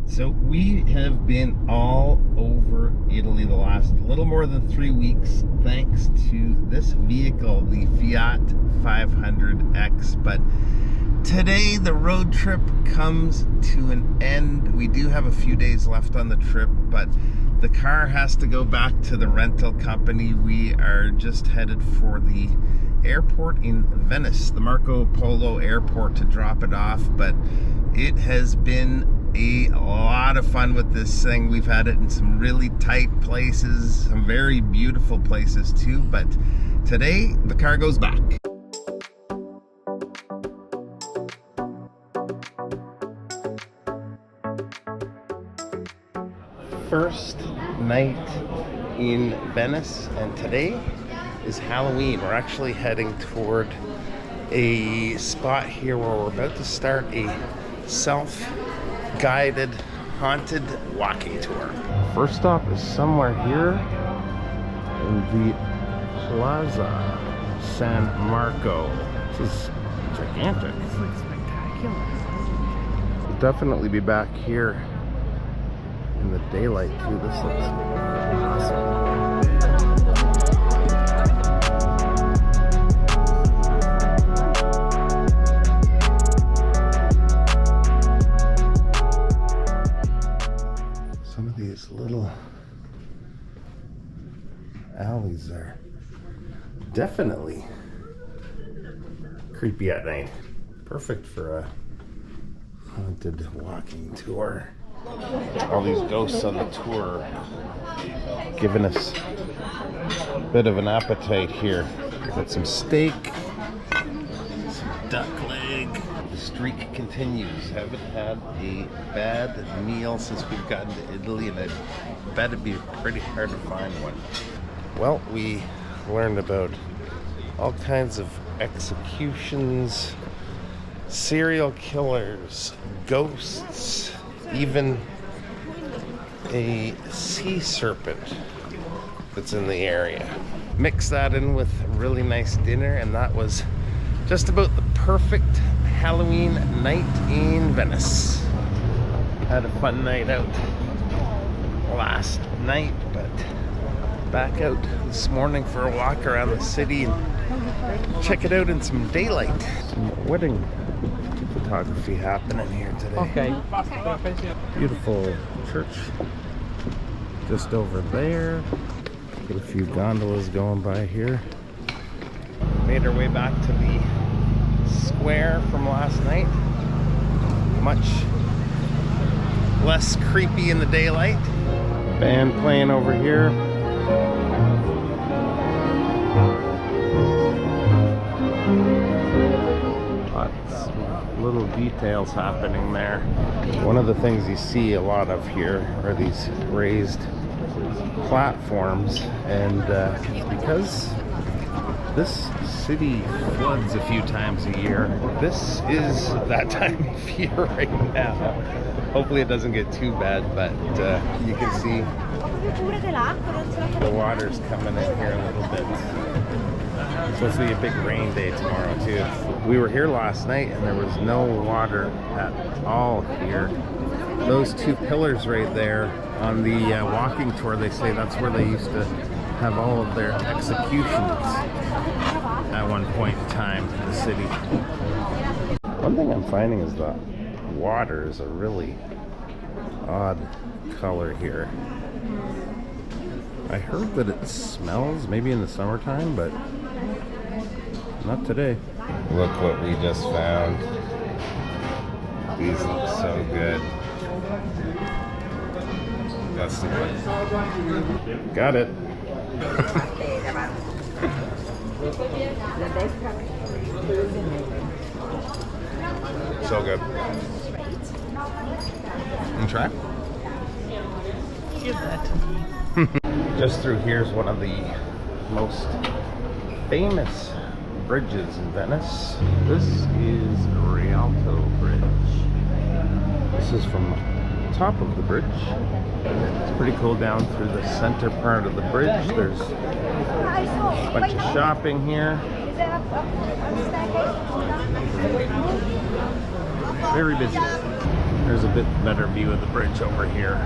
So we have been all over Italy the last little more than 3 weeks thanks to this vehicle, the Fiat 500X. But today the road trip comes to an end. We do have a few days left on the trip, but the car has to go back to the rental company. We are just headed for the airport in Venice, the Marco Polo airport, to drop it off. But it has been a lot of fun with this thing. We've had it in some really tight places, some very beautiful places too, but today the car goes back. First night in Venice, and today is Halloween. We're actually heading toward a spot here where we're about to start a self-guided haunted walking tour. First stop is somewhere here in the Plaza San Marco. This is gigantic. This looks spectacular. We'll definitely be back here in the daylight too. This looks awesome. Some of these little alleys are definitely creepy at night. Perfect for a haunted walking tour. All these ghosts on the tour giving us a bit of an appetite here. Got some steak, some duck leg. The streak continues. Haven't had a bad meal since we've gotten to Italy, and I bet it'd be pretty hard to find one. Well, we learned about all kinds of executions, serial killers, ghosts, even a sea serpent that's in the area. Mix that in with a really nice dinner, and that was just about the perfect Halloween night in Venice. Had a fun night out last night, but back out this morning for a walk around the city and check it out in some daylight. Some wedding photography happening here today. Okay. Beautiful church just over there. Got a few gondolas going by here. Made our way back to the square from last night. Much less creepy in the daylight. Band playing over here. Lots of little details happening there. One of the things you see a lot of here are these raised platforms, and because this city floods a few times a year, this is that time of year right now. Hopefully it doesn't get too bad, but you can see the water's coming in here a little bit. It's supposed to be a big rain day tomorrow too. We were here last night and there was no water at all here. Those two pillars right there on the walking tour, they say that's where they used to have all of their executions at one point in time in the city. One thing I'm finding is the water is a really odd color here. I heard that it smells maybe in the summertime, but not today. Look what we just found. These look so good. That's the one. Got it. So good. You try? Give that to me. Just through here is one of the most famous bridges in Venice. This is Rialto Bridge. This is from the top of the bridge. It's pretty cool down through the center part of the bridge. There's a bunch of shopping here. Very busy. There's a bit better view of the bridge over here.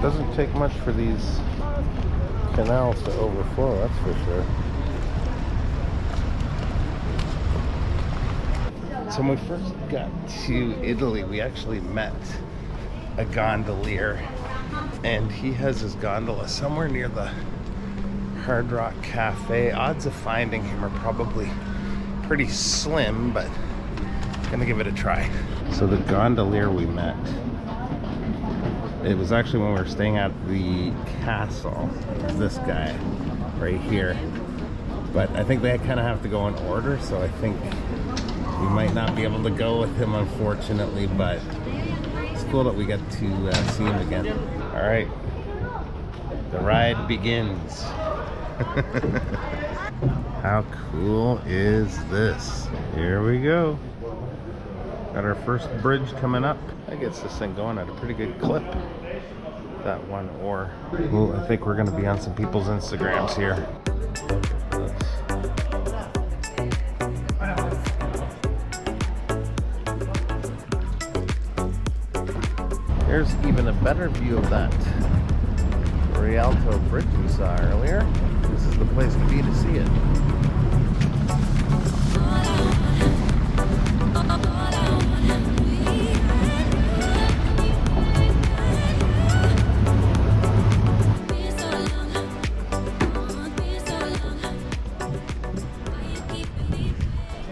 Doesn't take much for these canals to overflow, that's for sure. So when we first got to Italy, we actually met a gondolier, and he has his gondola somewhere near the Hard Rock Cafe. Odds of finding him are probably pretty slim, but gonna give it a try. So the gondolier we met, it was actually when we were staying at the castle. It was this guy right here, but I think they kind of have to go in order, so I think we might not be able to go with him, unfortunately, but it's cool that we get to see him again. All right, the ride begins. How cool is this? Here we go. Got our first bridge coming up. That gets this thing going at a pretty good clip. That one oar. Ooh, I think we're gonna be on some people's Instagrams here. There's even a better view of that Rialto bridge we saw earlier. This is the place to be to see it.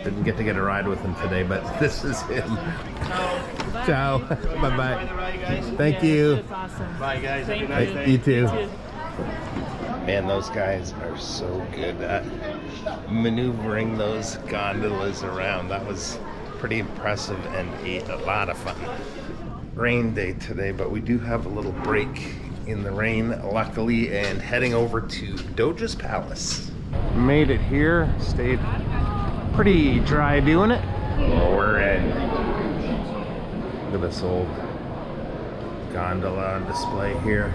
Didn't get to get a ride with him today, but this is him. Ciao. Bye-bye. Thank you. That's awesome. Bye, guys. Thank Have a nice you. day. You too. Man, those guys are so good at maneuvering those gondolas around. That was pretty impressive and a lot of fun. Rain day today, but we do have a little break in the rain, luckily, and heading over to Doge's Palace. Made it here, stayed pretty dry doing it. Well, we're in. Look at this old gondola on display here.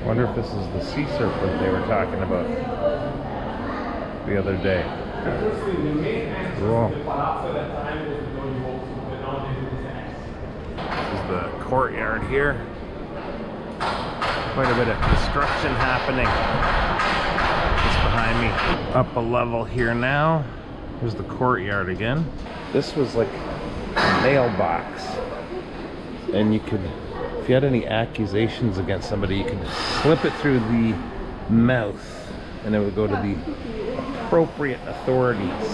Wonder if this is the sea serpent they were talking about the other day. Cool. This is the courtyard here. Quite a bit of construction happening just behind me. Up a level here now. Here's the courtyard again. This was like a mailbox, and you could, if you had any accusations against somebody, you could slip it through the mouth and it would go to the appropriate authorities.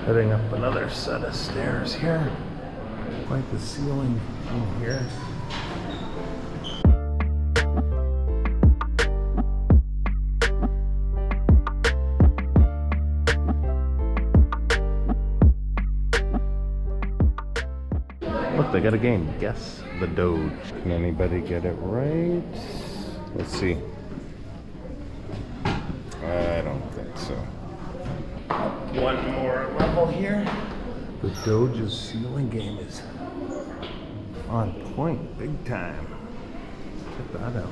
Heading up another set of stairs here. Quite the ceiling in here. Look, they got a game. Guess the Doge. Can anybody get it right? Let's see. I don't think so. One more level here. The Doge's ceiling game is on point, big time. Check that out.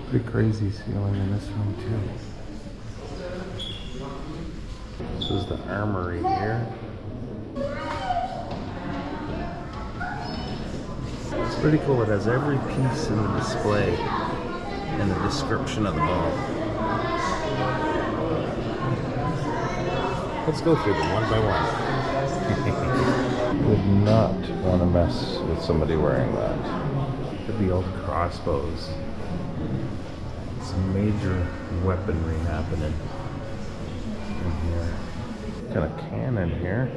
Pretty crazy ceiling in this one too. This is the armory here. It's pretty cool. It has every piece in the display and the description of the ball. Let's go through them one by one. Would not want to mess with somebody wearing that. Look at the old crossbows. Some major weaponry happening in here. Got a cannon here.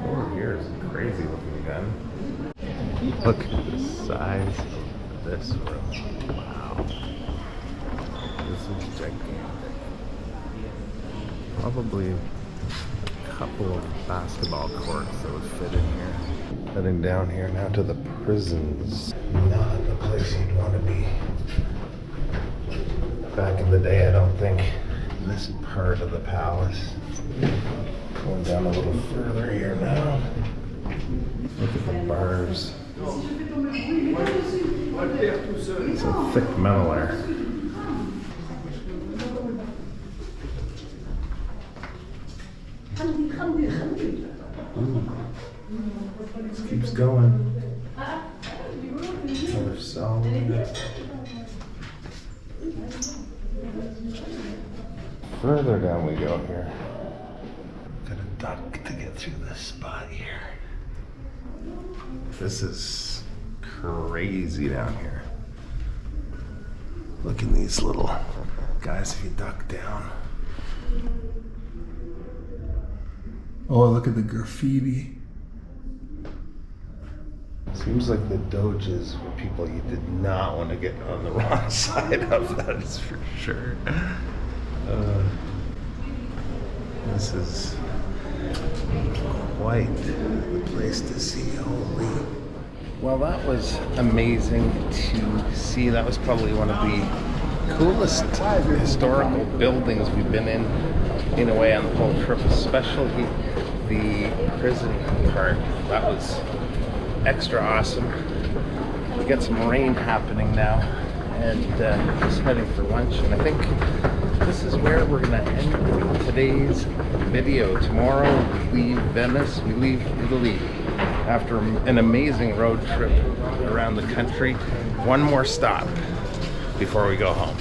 Over here is a crazy looking gun. Look at the size of this room. Wow. This is gigantic. Probably a couple of basketball courts that would fit in here. Heading down here now to the prisons. Not the place you'd want to be. Back in the day, I don't think. In this part of the palace. Going down a little further here now. Look at the bars. It's a thick metal there. going. Another solid. Further down we go here. Gotta duck to get through this spot here. This is crazy down here. Look at these little guys if you duck down. Oh, look at the graffiti. Seems like the doges were people you did not want to get on the wrong side of, that is for sure. This is quite the place to see. Holy. Well, that was amazing to see. That was probably one of the coolest historical buildings we've been in a way, on the whole trip, especially the prison part. That was extra awesome. We got some rain happening now, and just heading for lunch, and I think this is where we're gonna end today's video. Tomorrow we leave Venice, we leave Italy after an amazing road trip around the country. One more stop before we go home.